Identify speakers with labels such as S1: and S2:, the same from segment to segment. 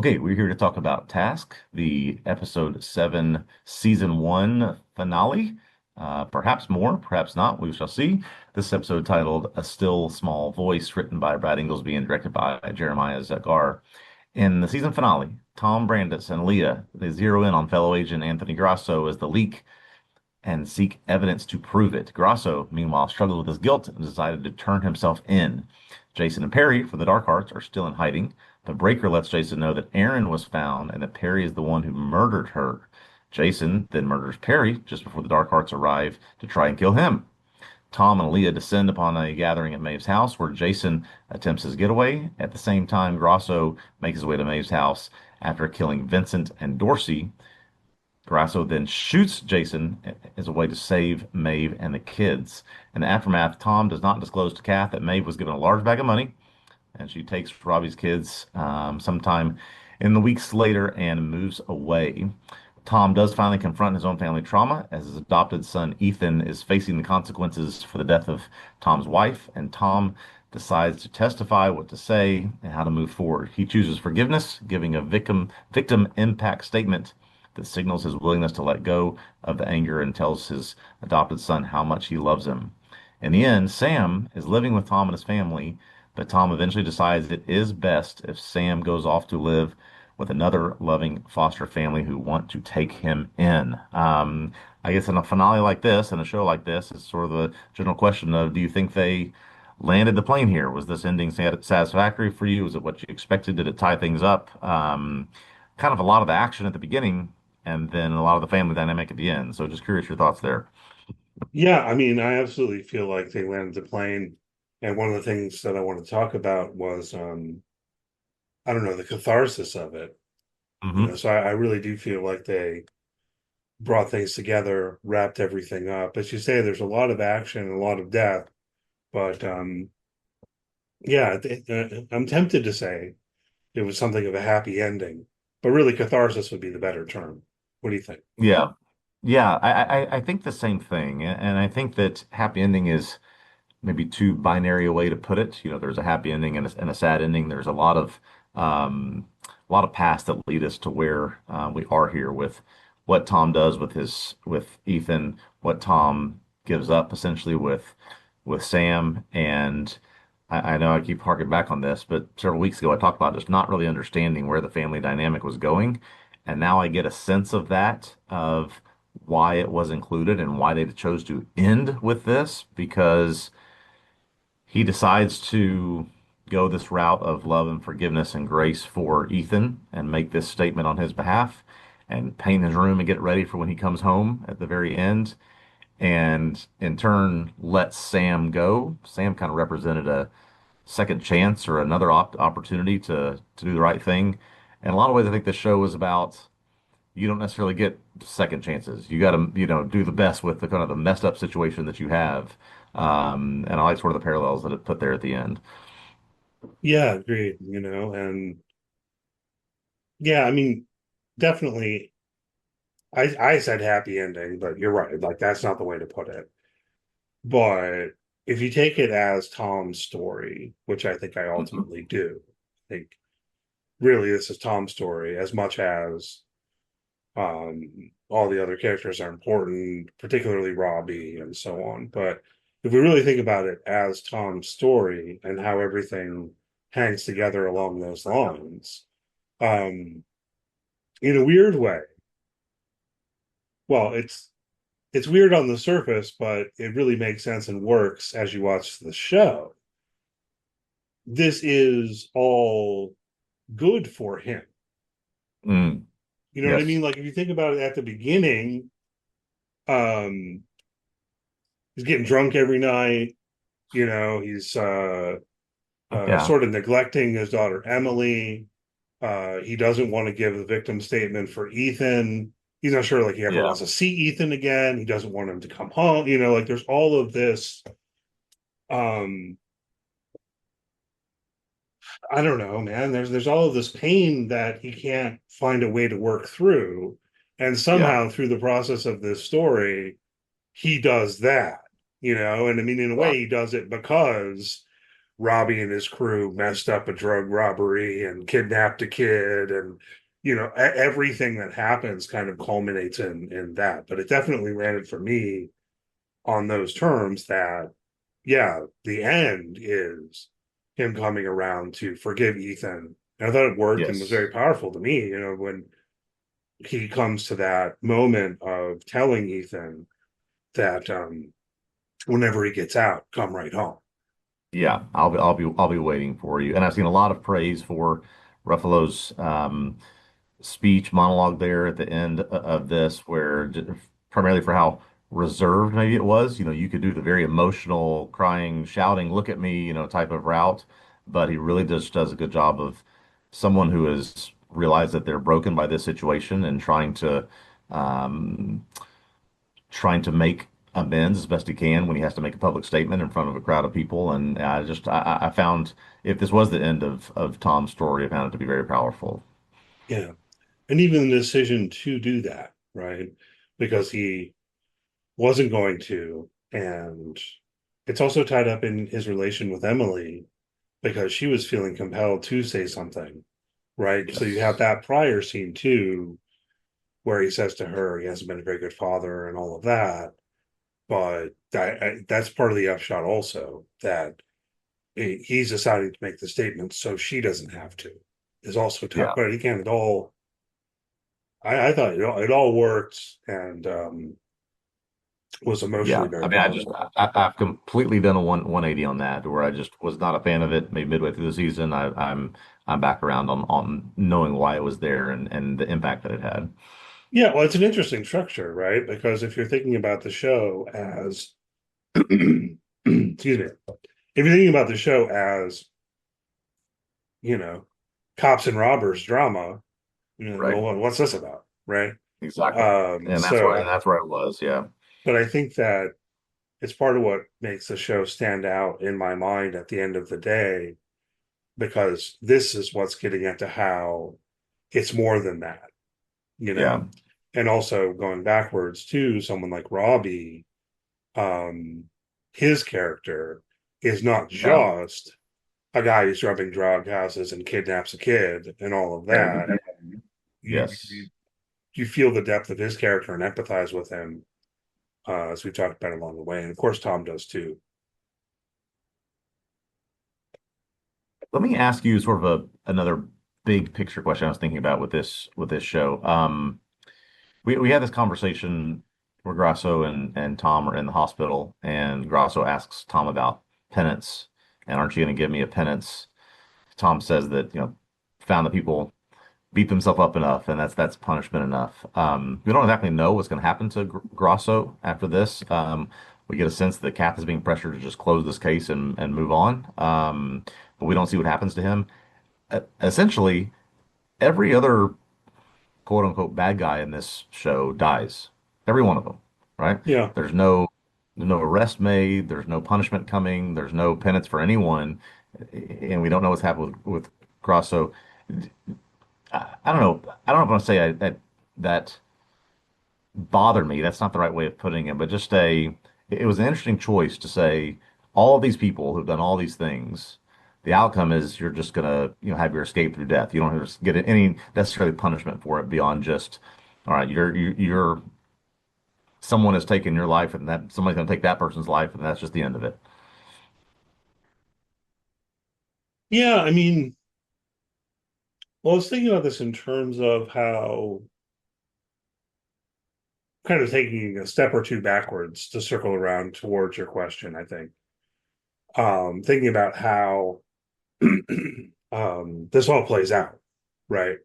S1: Okay, we're here to talk about Task, the episode 7, season 1 finale. Perhaps more, perhaps not. We shall see. This episode titled A Still Small Voice, written by Brad Inglesby and directed by Jeremiah Zagar. In the season finale, Tom Brandis and Leah, they zero in on fellow agent Anthony Grasso as the leak and seek evidence to prove it. Grasso, meanwhile, struggled with his guilt and decided to turn himself in. Jason and Perry for the Dark Arts are still in hiding. The Breaker lets Jason know that Aaron was found and that Perry is the one who murdered her. Jason then murders Perry just before the Dark Arts arrive to try and kill him. Tom and Leah descend upon a gathering at Maeve's house where Jason attempts his getaway. At the same time, Grasso makes his way to Maeve's house after killing Vincent and Dorsey. Grasso then shoots Jason as a way to save Maeve and the kids. In the aftermath, Tom does not disclose to Kath that Maeve was given a large bag of money, and she takes Robbie's kids sometime in the weeks later and moves away. Tom does finally confront his own family trauma as his adopted son Ethan is facing the consequences for the death of Tom's wife, and Tom decides to testify what to say and how to move forward. He chooses forgiveness, giving a victim impact statement that signals his willingness to let go of the anger and tells his adopted son how much he loves him. In the end, Sam is living with Tom and his family, but Tom eventually decides it is best if Sam goes off to live with another loving foster family who want to take him in. I guess in a finale like this, in a show like this, it's sort of the general question of, do you think they landed the plane here? Was this ending satisfactory for you? Was it what you expected? Did it tie things up? Kind of a lot of the action at the beginning and then a lot of the family dynamic at the end. So just curious your thoughts there.
S2: Yeah, I mean, I absolutely feel like they landed the plane. And one of the things that I want to talk about was, I don't know, the catharsis of it.
S1: Hmm.
S2: So I really do feel like they brought things together, wrapped everything up. As you say, there's a lot of action and a lot of death, but yeah, I'm tempted to say it was something of a happy ending, but really catharsis would be the better term. What do you think?
S1: Yeah. Yeah, I think the same thing. And I think that happy ending is maybe too binary a way to put it. You know, there's a happy ending and a sad ending. There's a lot of paths that lead us to where we are here with what Tom does with Ethan, what Tom gives up essentially with Sam. And I know I keep harking back on this, but several weeks ago I talked about just not really understanding where the family dynamic was going. And now I get a sense of that, of why it was included and why they chose to end with this, because he decides to go this route of love and forgiveness and grace for Ethan and make this statement on his behalf and paint his room and get it ready for when he comes home at the very end. And in turn, lets Sam go. Sam kind of represented a second chance or another opportunity to do the right thing. In a lot of ways, I think this show is about you don't necessarily get second chances. You got to, do the best with the kind of the messed up situation that you have. And I like sort of the parallels that it put there at the end.
S2: Yeah, agreed, and yeah, I mean, definitely I said happy ending, but you're right. Like that's not the way to put it. But if you take it as Tom's story, which I think I
S1: Mhm.
S2: ultimately do, I think really this is Tom's story as much as all the other characters are important, particularly Robbie and so on. But if we really think about it as Tom's story and how everything hangs together along those lines, um, in a weird way, well, it's weird on the surface, but it really makes sense and works as you watch the show. This is all good for him.
S1: Mm,
S2: You know what I
S1: yes.
S2: mean? Like if you think about it at the beginning, um, he's getting drunk every night. He's
S1: Yeah.
S2: sort of neglecting his daughter Emily. He doesn't want to give the victim statement for Ethan. He's not sure like he ever
S1: Yeah.
S2: wants to see Ethan again. He doesn't want him to come home. Like there's all of this um I don't know, man. There's all of this pain that he can't find a way to work through. And
S1: Yeah.
S2: somehow through the process of this story, he does that. And I mean in a
S1: Yeah.
S2: way he does it because Robbie and his crew messed up a drug robbery and kidnapped a kid, and everything that happens kind of culminates in that. But it definitely landed for me on those terms that, yeah, the end is him coming around to forgive Ethan. And I thought it worked and was
S1: Yes.
S2: very powerful to me, when he comes to that moment of telling Ethan that whenever he gets out, come right home.
S1: Yeah, I'll be waiting for you. And I've seen a lot of praise for Ruffalo's speech monologue there at the end of this, where primarily for how reserved maybe it was. You could do the very emotional, crying, shouting, "Look at me," type of route, but he really just does a good job of someone who has realized that they're broken by this situation and um, trying to make amends as best he can when he has to make a public statement in front of a crowd of people. And I found if this was the end of Tom's story, I found it to be very powerful.
S2: Yeah. And even the decision to do that, right? Because he wasn't going to. And it's also tied up in his relation with Emily because she was feeling compelled to say something, right? So you have
S1: Yes.
S2: that prior scene too, where he says to her he hasn't been a very good father and all of that. But that's part of the upshot also, that he's deciding to make the statement so she doesn't have to, is also tough.
S1: Yeah.
S2: But again, I thought it all worked and was emotionally
S1: Yeah. I
S2: very
S1: mean,
S2: powerful.
S1: I've completely done a 180 on that, where I just was not a fan of it. Maybe midway through the season, I'm back around on knowing why it was there and the impact that it had.
S2: Yeah, well, it's an interesting structure, right? Because if you're thinking about the show as, excuse me, if you're thinking about the show as, you know, cops and robbers drama,
S1: Right.
S2: well, what's this about, right?
S1: Exactly.
S2: Um,
S1: And that's where
S2: so,
S1: and that's where it was. Yeah.
S2: but I think that it's part of what makes the show stand out in my mind at the end of the day, because this is what's getting at to how it's more than that, you
S1: Yeah.
S2: know? And also going backwards to someone like Robbie, um, his character is not
S1: Yeah.
S2: just a guy who's robbing drug houses and kidnaps a kid and all of that. You
S1: Yes.
S2: you feel the depth of his character and empathize with him, as we talked about along the way, and of course Tom does too.
S1: Let me ask you sort of another big picture question I was thinking about with this show. We had this conversation where Grasso and Tom are in the hospital, and Grasso asks Tom about penance, and aren't you going to give me a penance? Tom says that found that people beat themselves up enough, and that's punishment enough. We don't exactly know what's going to happen to Grasso after this. We get a sense that Kath is being pressured to just close this case and move on. But we don't see what happens to him. Essentially, every other quote unquote bad guy in this show dies. Every one of them, right?
S2: Yeah,
S1: There's no arrest made. There's no punishment coming. There's no penance for anyone, and we don't know what's happened with Grasso. I don't know. I don't know if I want to say that bothered me. That's not the right way of putting it, but it was an interesting choice to say all of these people who've done all these things. The outcome is you're just gonna, have your escape through death. You don't have to get any necessarily punishment for it beyond just, all right, you're someone has taken your life, and that somebody's gonna take that person's life, and that's just the end of it.
S2: yeah. I mean, well, I was thinking about this in terms of how, kind of taking a step or two backwards to circle around towards your question. I think, thinking about how this all plays out, right?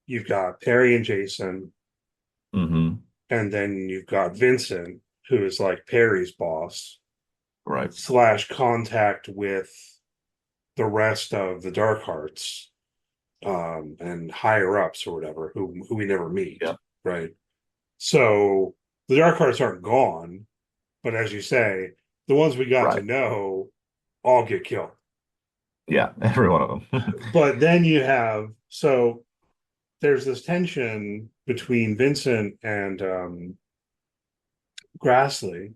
S2: You've got Perry and Jason,
S1: Hmm.
S2: and then you've got Vincent, who is like Perry's boss
S1: Right.
S2: slash contact with the rest of the Dark Hearts, and higher ups or whatever, who we never meet,
S1: Yeah.
S2: right? So the Dark Hearts aren't gone, but as you say, the ones we got to
S1: Right.
S2: know all get killed.
S1: Yeah. Every one of them.
S2: But then you have, so there's this tension between Vincent and Grassley,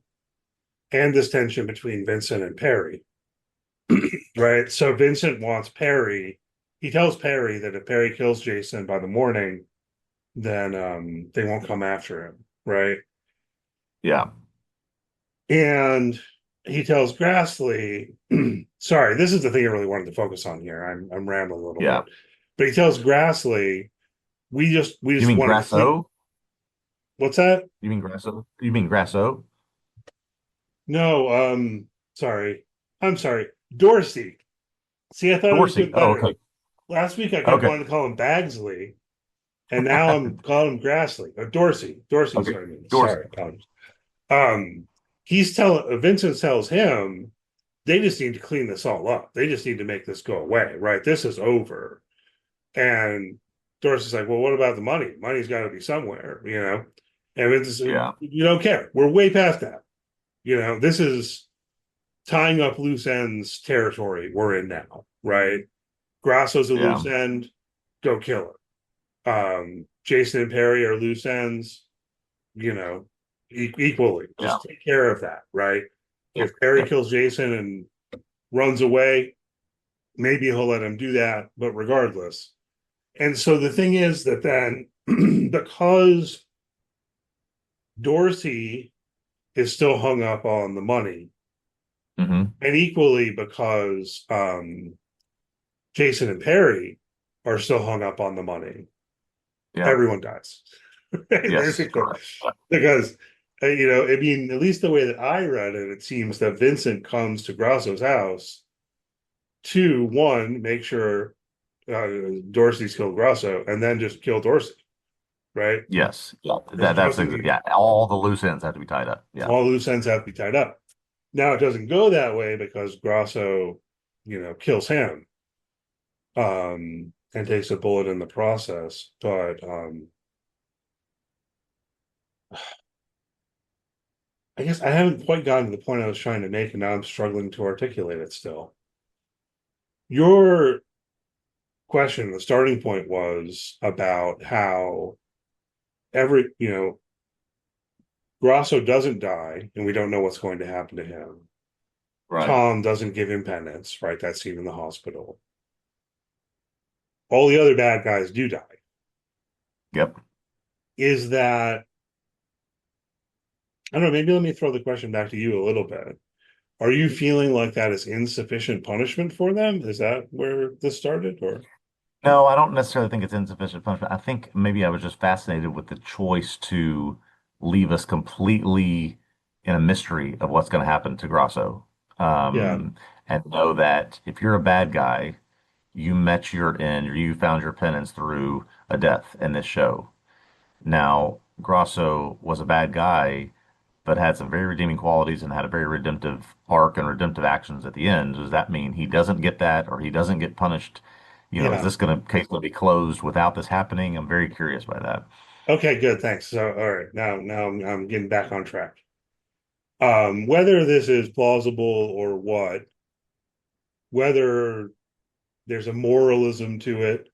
S2: and this tension between Vincent and Perry. right? So Vincent wants Perry. He tells Perry that if Perry kills Jason by the morning, then they won't come after him, right?
S1: Yeah.
S2: And he tells Grassley, sorry, this is the thing I really wanted to focus on here. I'm rambling a little
S1: Yeah.
S2: bit. But he tells Grassley, we
S1: You
S2: just
S1: mean
S2: want to clean.
S1: Grasso?
S2: What's that?
S1: You mean Grasso? You mean Grasso?
S2: No, sorry. I'm sorry. Dorsey. See, I thought it was
S1: Dorsey.
S2: been
S1: Oh,
S2: better.
S1: okay.
S2: Last week I kept
S1: Okay.
S2: wanting to call him Bagsley, and now I'm calling him Grassley. Or Dorsey. Dorsey's
S1: Okay.
S2: what I mean.
S1: Dorsey.
S2: Sorry. Um he's telling Vincent tells him they just need to clean this all up. They just need to make this go away, right? This is over. And Dorsey's like, well, what about the money? Money's got to be somewhere, you know? And it's,
S1: Yeah.
S2: you don't care. We're way past that. You know, this is tying up loose ends territory we're in now, right? Grasso's a
S1: Yeah.
S2: loose end, go kill it. Jason and Perry are loose ends, you know, equally.
S1: Yeah.
S2: Just take care of that, right?
S1: Yep.
S2: If Perry
S1: Yep.
S2: kills Jason and runs away, maybe he'll let him do that, but regardless. And so the thing is that then, because Dorsey is still hung up on the money,
S1: Hmm.
S2: and equally because Jason and Perry are still hung up on the money,
S1: Yeah.
S2: everyone dies.
S1: Yes.
S2: Basically,
S1: Correct.
S2: because you know, I mean, at least the way that I read it, it seems that Vincent comes to Grasso's house to one make sure Dorsey's killed Grasso, and then just kill Dorsey, right?
S1: Yes. Yeah.
S2: Because
S1: That's
S2: Dorsey,
S1: yeah. All the loose ends have to be tied up. Yeah.
S2: all loose ends have to be tied up. Now it doesn't go that way because Grasso, you know, kills him and takes a bullet in the process. But I guess I haven't quite gotten to the point I was trying to make, and now I'm struggling to articulate it still. Your question, the starting point was about how you know, Grasso doesn't die, and we don't know what's going to happen to him.
S1: Right.
S2: Tom doesn't give him penance, right? That scene in the hospital. All the other bad guys do die.
S1: Yep.
S2: Is that, I don't know, maybe let me throw the question back to you a little bit. Are you feeling like that is insufficient punishment for them? Is that where this started? Or,
S1: No, I don't necessarily think it's insufficient punishment. I think maybe I was just fascinated with the choice to leave us completely in a mystery of what's going to happen to Grosso.
S2: yeah,
S1: Um, and know that if you're a bad guy, you met your end, or you found your penance through a death in this show. Now, Grosso was a bad guy, but had some very redeeming qualities and had a very redemptive arc and redemptive actions at the end. Does that mean he doesn't get that or he doesn't get punished? Is
S2: yeah.
S1: this going to case going to be closed without this happening? I'm very curious by that.
S2: Okay, good, thanks. So, all right, now I'm getting back on track. Whether this is plausible or what, whether there's a moralism to it,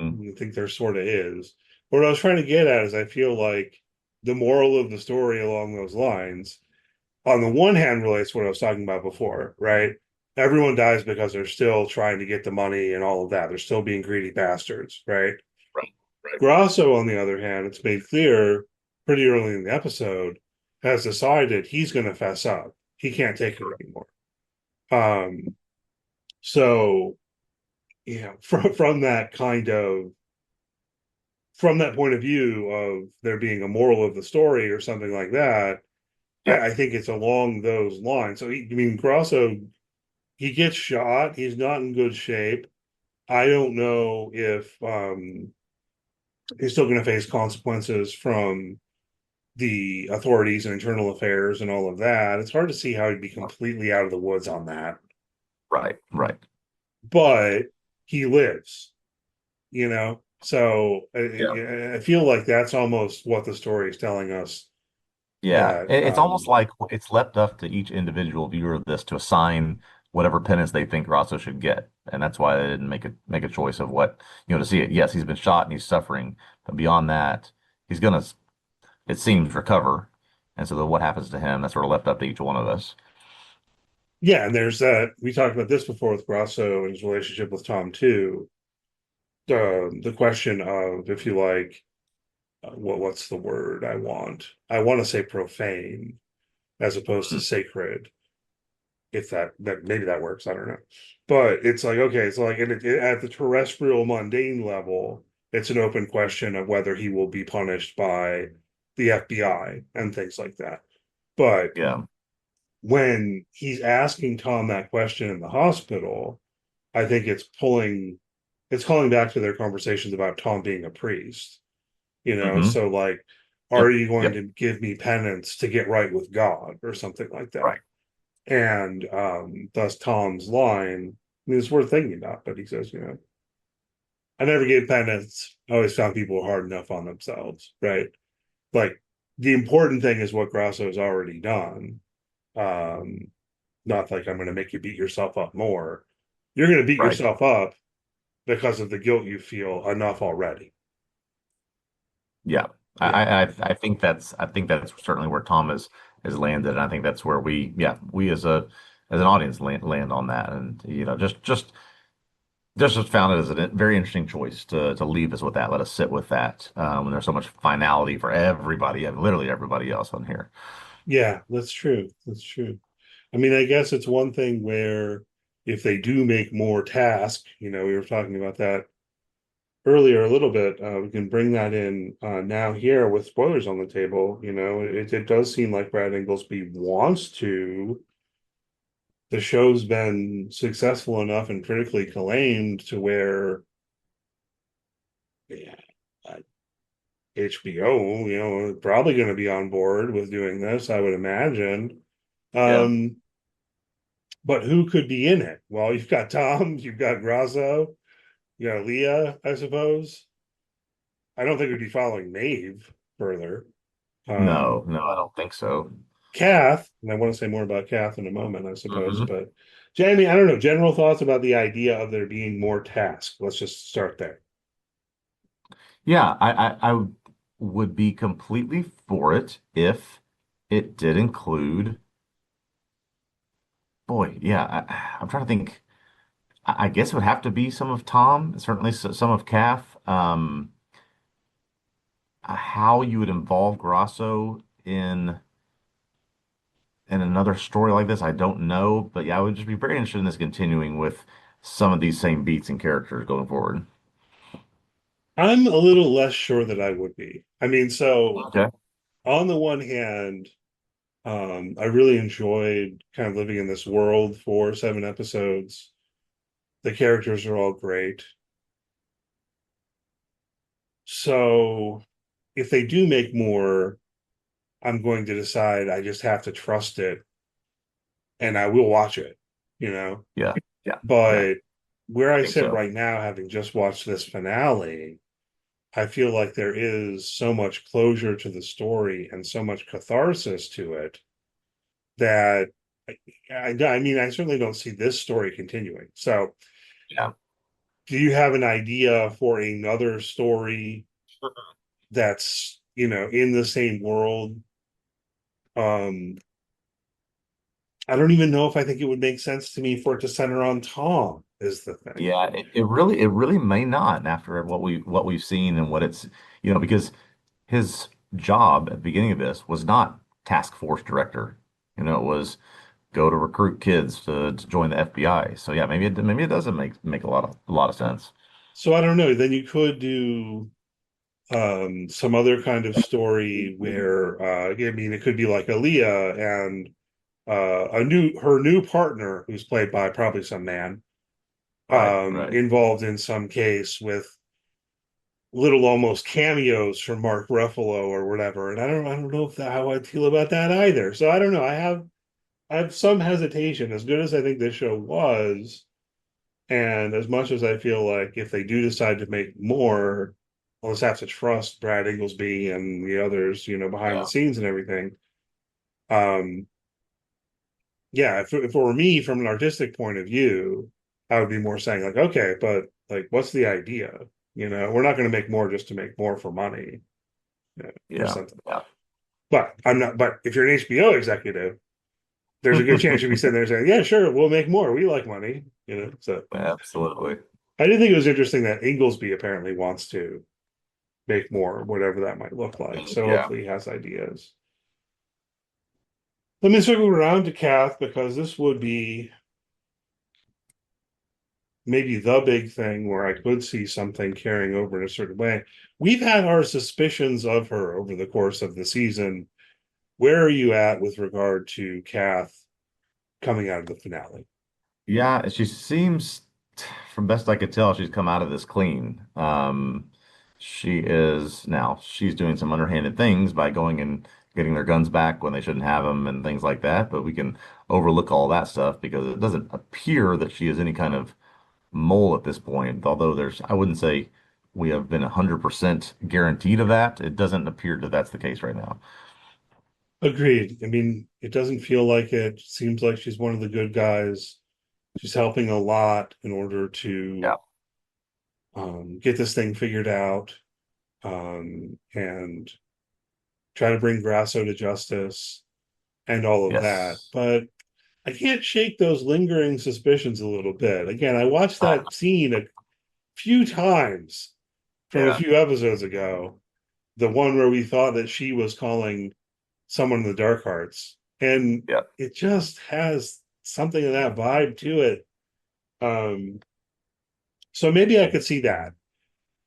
S1: Mhm.
S2: I think there sort of is. What I was trying to get at is I feel like the moral of the story along those lines, on the one hand, relates to what I was talking about before, right? Everyone dies because they're still trying to get the money and all of that. They're still being greedy bastards, right?
S1: Right, right.
S2: Grasso, on the other hand, it's made clear pretty early in the episode, has decided he's going to fess up. He can't take it anymore. Um, so, you know, from that kind of from that point of view of there being a moral of the story or something like that,
S1: Yeah,
S2: I think it's along those lines. So, I mean, Grasso, he gets shot. He's not in good shape. I don't know if he's still going to face consequences from the authorities and internal affairs and all of that. It's hard to see how he'd be completely out of the woods on that,
S1: right, right.
S2: but he lives, you know. So
S1: Yeah.
S2: I feel like that's almost what the story is telling us.
S1: Yeah.
S2: That
S1: It's almost like it's left up to each individual viewer of this to assign whatever penance they think Rosso should get. And that's why they didn't make a choice of what, to see it. Yes, he's been shot and he's suffering, but beyond that, he's gonna, it seems, recover. And so then what happens to him, that's sort of left up to each one of us.
S2: Yeah, and there's that. We talked about this before with Grasso and his relationship with Tom too. The question of, if you like, what's the word I want? I want to say profane as opposed to
S1: Mm.
S2: sacred. If that maybe that works, I don't know. But it's like, okay, it's like at the terrestrial mundane level, it's an open question of whether he will be punished by the FBI and things like that. But
S1: Yeah.
S2: when he's asking Tom that question in the hospital, I think it's calling back to their conversations about Tom being a priest,
S1: Hmm.
S2: so like, are
S1: Yep.
S2: you going
S1: Yep.
S2: to give me penance to get right with God or something like that?
S1: Right.
S2: And thus Tom's line, I mean, it's worth thinking about, but he says, I never gave penance. I always found people were hard enough on themselves, right? Like, the important thing is what Grasso's already done. Um, Not like I'm going to make you beat yourself up more. You're going to beat
S1: Right.
S2: yourself up because of the guilt you feel enough already.
S1: Yeah.
S2: Yeah.
S1: I think that's certainly where Tom has landed, and I think that's where we as an audience land on that, and just found it as a very interesting choice to leave us with that, let us sit with that, when there's so much finality for everybody and literally everybody else on here.
S2: Yeah, that's true. That's true. I mean, I guess it's one thing where if they do make more tasks, we were talking about that earlier a little bit. We can bring that in now here with spoilers on the table. It does seem like Brad Inglesby wants to. The show's been successful enough and critically acclaimed to where, yeah, HBO, probably going to be on board with doing this, I would imagine.
S1: Yeah.
S2: Um, but who could be in it? Well, you've got Tom, you've got Grasso, you got Leah, I suppose. I don't think we'd be following Maeve further.
S1: No,
S2: Um,
S1: no, I don't think so.
S2: Kath, and I want to say more about Kath in a moment, I suppose.
S1: Hmm.
S2: But Jamie, I don't know. General thoughts about the idea of there being more tasks. Let's just start there.
S1: Yeah, I would be completely for it if it did include, boy, yeah, I'm trying to think. I guess it would have to be some of Tom, certainly some of Kath. How you would involve Grosso in another story like this, I don't know. But yeah, I would just be very interested in this continuing with some of these same beats and characters going forward.
S2: I'm a little less sure that I would be. I mean, so
S1: Okay.
S2: on the one hand, I really enjoyed kind of living in this world for 7 episodes. The characters are all great. So if they do make more, I'm going to decide I just have to trust it and I will watch it, you know.
S1: Yeah. Yeah. Yeah.
S2: But where
S1: I
S2: I
S1: think
S2: sit
S1: so.
S2: right now, having just watched this finale, I feel like there is so much closure to the story and so much catharsis to it that I mean, I certainly don't see this story continuing. So,
S1: Yeah.
S2: do you have an idea for another story that's, in the same world? Um, I don't even know if I think it would make sense to me for it to center on Tom, is the thing.
S1: Yeah, it really may not after what we've seen and what it's because his job at the beginning of this was not task force director. It was go to recruit kids to join the FBI. So yeah, maybe it doesn't make a lot of sense.
S2: So I don't know. Then you could do some other kind of story where I mean it could be like Aaliyah and a new her new partner who's played by probably some man
S1: Right, right.
S2: involved in some case with little almost cameos from Mark Ruffalo or whatever. And I don't know if how I feel about that either. So I don't know. I have some hesitation. As good as I think this show was, and as much as I feel like if they do decide to make more, I'll just have to trust Brad Inglesby and the others, behind the
S1: Yeah,
S2: scenes and everything. Um, yeah, if it were me from an artistic point of view, I would be more saying like, okay, but like, what's the idea? We're not going to make more just to make more for money, or
S1: yeah,
S2: something.
S1: yeah.
S2: But I'm not. But if you're an HBO executive, there's a good chance you'd be sitting there saying, "Yeah, sure, we'll make more. We like money," you know. So
S1: Absolutely.
S2: I did think it was interesting that Inglesby apparently wants to make more, whatever that might look like. So
S1: Yeah.
S2: hopefully he has ideas. Let me circle around to Kath because this would be maybe the big thing where I could see something carrying over in a certain way. We've had our suspicions of her over the course of the season. Where are you at with regard to Kath coming out of the finale?
S1: Yeah, she seems, from best I could tell, she's come out of this clean. She is now, she's doing some underhanded things by going and getting their guns back when they shouldn't have them and things like that. But we can overlook all that stuff because it doesn't appear that she is any kind of mole at this point. Although I wouldn't say we have been 100% guaranteed of that. It doesn't appear that that's the case right now.
S2: Agreed. I mean, it doesn't feel like it. Seems like she's one of the good guys. She's helping a lot in order to
S1: Yeah.
S2: get this thing figured out and try to bring Grasso to justice and all of that.
S1: Yes.
S2: But I can't shake those lingering suspicions a little bit. Again, I watched that scene a few times from a
S1: Yeah.
S2: few episodes ago, the one where we thought that she was calling someone in the Dark Hearts, and
S1: Yeah.
S2: it just has something of that vibe to it. Um, so maybe I could see that.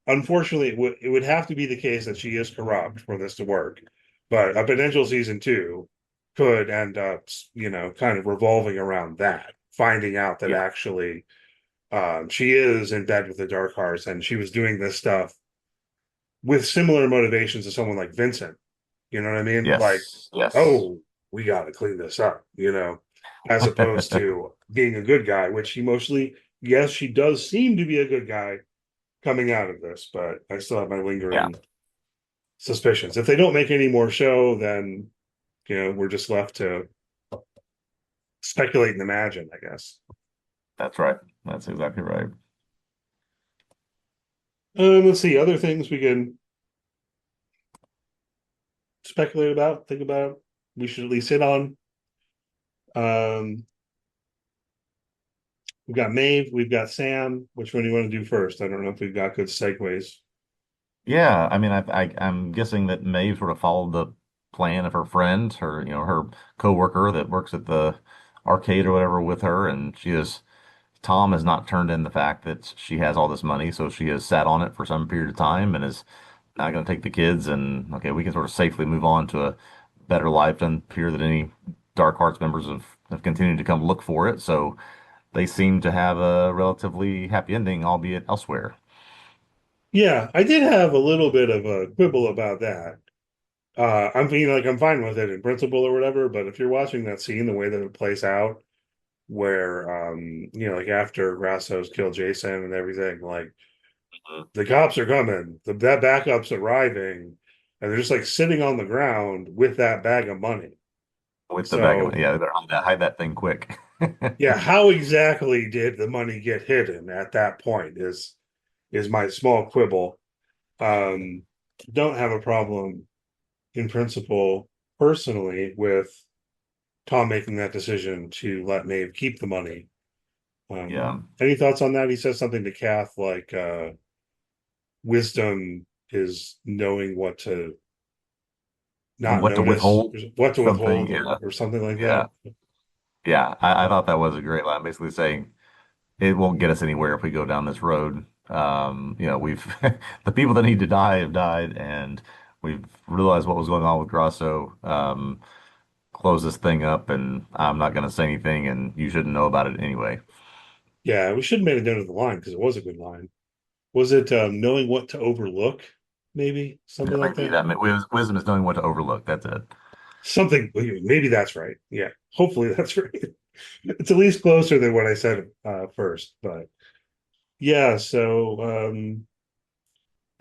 S2: Unfortunately, it would have to be the case that she is corrupt for this to work. But a potential season two could end up, kind of revolving around that, finding out that
S1: Yeah.
S2: actually she is in bed with the Dark Hearts and she was doing this stuff with similar motivations to someone like Vincent. You know what I mean? Like,
S1: Yes. Yes.
S2: oh, we got to clean this up, as opposed to being a good guy, which he mostly, yes, she does seem to be a good guy coming out of this, but I still have my
S1: Yeah.
S2: lingering suspicions. If they don't make any more show, then we're just left to speculate and imagine, I guess.
S1: That's right. That's exactly right.
S2: Let's see other things we can speculate about, think about. We should at least hit on. Um, we've got Maeve, we've got Sam. Which one do you want to do first? I don't know if we've got good segues.
S1: Yeah, I mean, I'm guessing that Maeve sort of followed the plan of her friend, her coworker that works at the arcade or whatever with her, and Tom has not turned in the fact that she has all this money, so she has sat on it for some period of time and is not going to take the kids, and okay, we can sort of safely move on to a better life. Doesn't appear that any Dark Hearts members have continued to come look for it, so they seem to have a relatively happy ending, albeit elsewhere.
S2: Yeah, I did have a little bit of a quibble about that. I'm feeling like I'm fine with it in principle or whatever, but if you're watching that scene, the way that it plays out, where like after Grasso's killed Jason and everything, like
S1: Mhm.
S2: the cops are coming, that backup's arriving, and they're just like sitting on the ground with that bag of money.
S1: With the bag of
S2: So
S1: money. Yeah, they better hide that thing quick.
S2: yeah, how exactly did the money get hidden at that point is my small quibble. Um, don't have a problem in principle personally with Tom making that decision to let Maeve keep the money.
S1: Yeah.
S2: Any thoughts on that? He says something to Kath like wisdom is knowing what to not
S1: What to
S2: notice,
S1: withhold?
S2: what to
S1: Something.
S2: withhold,
S1: Yeah.
S2: or something like
S1: Yeah.
S2: that.
S1: Yeah. I thought that was a great line, basically saying it won't get us anywhere if we go down this road. We've the people that need to die have died, and we've realized what was going on with Grasso. Close this thing up, and I'm not going to say anything, and you shouldn't know about it anyway.
S2: Yeah, we should have made a note of the line because it was a good line. Was it knowing what to overlook? Maybe something
S1: That
S2: like
S1: might be
S2: that.
S1: that. Wisdom is knowing what to overlook. That's it.
S2: Something, maybe that's right. Yeah, hopefully that's right. It's at least closer than what I said first. But yeah, so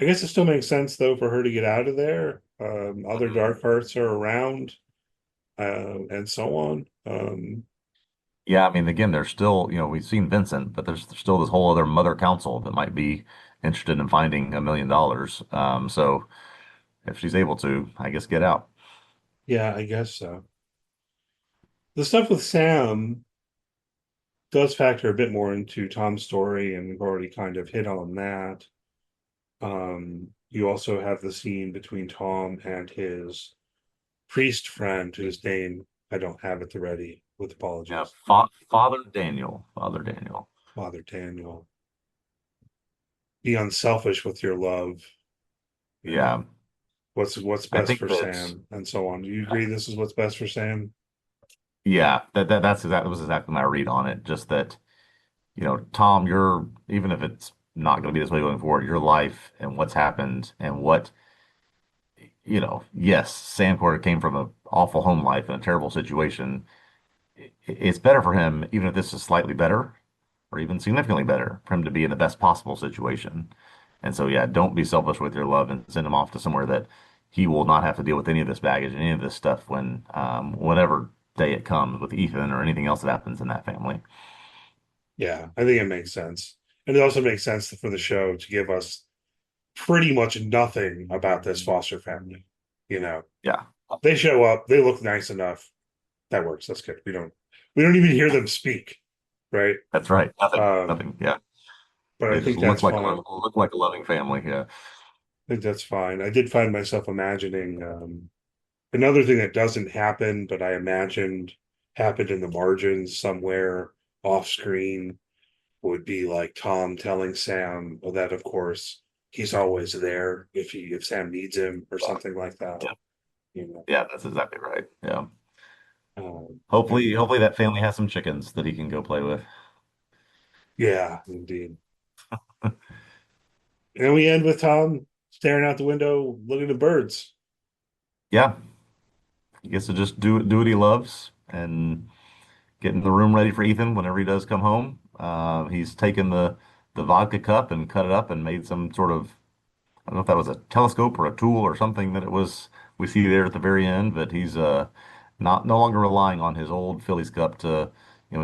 S2: I guess it still makes sense though for her to get out of there. Other
S1: Mhm.
S2: dark hearts are around, and so on.
S1: Yeah, I mean, again, there's still, we've seen Vincent, but there's still this whole other mother council that might be interested in finding $1 million. So if she's able to, I guess get out.
S2: Yeah, I guess so. the stuff with Sam does factor a bit more into Tom's story, and we've already kind of hit on that. You also have the scene between Tom and his priest friend, whose name I don't have at the ready, with
S1: Yeah,
S2: apologies.
S1: Father Daniel, Father Daniel.
S2: Father Daniel. Be unselfish with your love. You know,
S1: Yeah,
S2: what's
S1: I
S2: best
S1: think
S2: for
S1: that.
S2: Sam, and so on. Do you agree this is what's best for Sam?
S1: Yeah, that's exactly was exactly my read on it. Just that, Tom, you're even if it's not going to be this way going forward, your life and what's happened and what, yes, Sam Porter came from an awful home life and a terrible situation. It's better for him, even if this is slightly better or even significantly better, for him to be in the best possible situation. And so, yeah, don't be selfish with your love and send him off to somewhere that he will not have to deal with any of this baggage, any of this stuff when, whatever day it comes with Ethan or anything else that happens in that family.
S2: Yeah, I think it makes sense. And it also makes sense for the show to give us pretty much nothing about this foster family. You know,
S1: Yeah,
S2: they show up, they look nice enough. That works. That's good. We don't even hear them speak, right?
S1: that's right. Nothing,
S2: Um,
S1: nothing. Yeah,
S2: but I
S1: they just
S2: think that's fine.
S1: look like a loving family. Yeah,
S2: I think that's fine. I did find myself imagining another thing that doesn't happen, but I imagined happened in the margins somewhere off screen would be like Tom telling Sam, well, that of course he's always there if Sam needs him or something like that.
S1: yeah,
S2: You know,
S1: yeah. That's exactly right. Yeah.
S2: and
S1: Hopefully that family has some chickens that he can go play with.
S2: yeah, indeed. And we end with Tom staring out the window, looking at the birds.
S1: Yeah, he gets to just do what he loves and getting the room ready for Ethan whenever he does come home. He's taken the vodka cup and cut it up and made some sort of, I don't know if that was a telescope or a tool or something that it was we see there at the very end, but he's not no longer relying on his old Phillies cup to,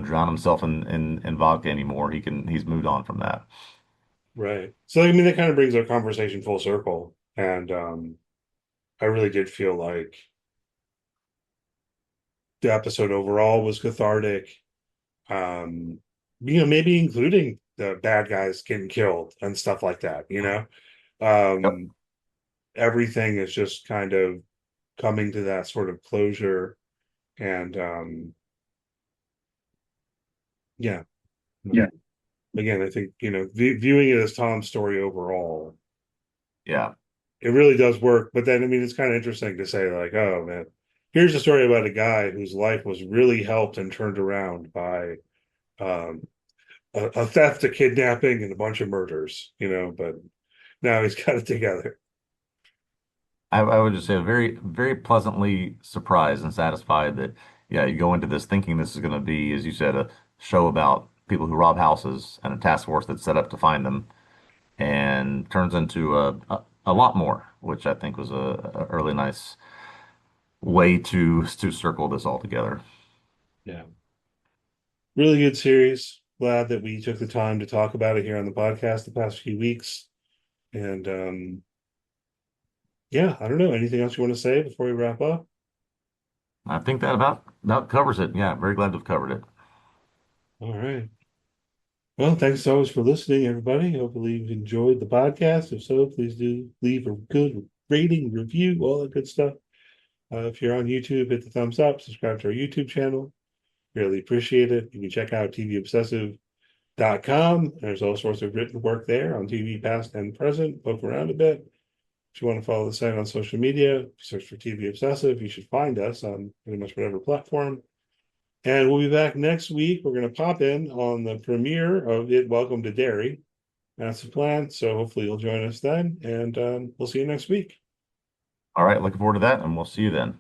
S1: drown himself in vodka anymore. He's moved on from that.
S2: Right. So I mean that kind of brings our conversation full circle. And I really did feel like the episode overall was cathartic. Um, maybe including the bad guys getting killed and stuff like that,
S1: Yep.
S2: Um, everything is just kind of coming to that sort of closure. And yeah,
S1: Yeah.
S2: again, I think, viewing it as Tom's story overall,
S1: Yeah.
S2: it really does work. But then, I mean, it's kind of interesting to say, like, oh man, here's a story about a guy whose life was really helped and turned around by um, a theft, a kidnapping, and a bunch of murders, but now he's got it together.
S1: I would just say very, very pleasantly surprised and satisfied that, yeah, you go into this thinking this is going to be, as you said, a show about people who rob houses and a task force that's set up to find them, and turns into a lot more, which I think was a really nice way to circle this all together.
S2: Yeah. Really good series. Glad that we took the time to talk about it here on the podcast the past few weeks. And yeah, I don't know. Anything else you want to say before we wrap up?
S1: I think that about covers it. Yeah, very glad to have covered it.
S2: All right. Well, thanks always for listening, everybody. Hopefully you've enjoyed the podcast. If so, please do leave a good rating, review, all that good stuff. If you're on YouTube, hit the thumbs up, subscribe to our YouTube channel. Really appreciate it. You can check out tvobsessive.com. There's all sorts of written work there on TV past and present. Poke around a bit. If you want to follow the site on social media, search for TV Obsessive. You should find us on pretty much whatever platform. And we'll be back next week. We're going to pop in on the premiere of It Welcome to Derry. That's the plan. So hopefully you'll join us then. And we'll see you next week.
S1: All right, looking forward to that, and we'll see you then.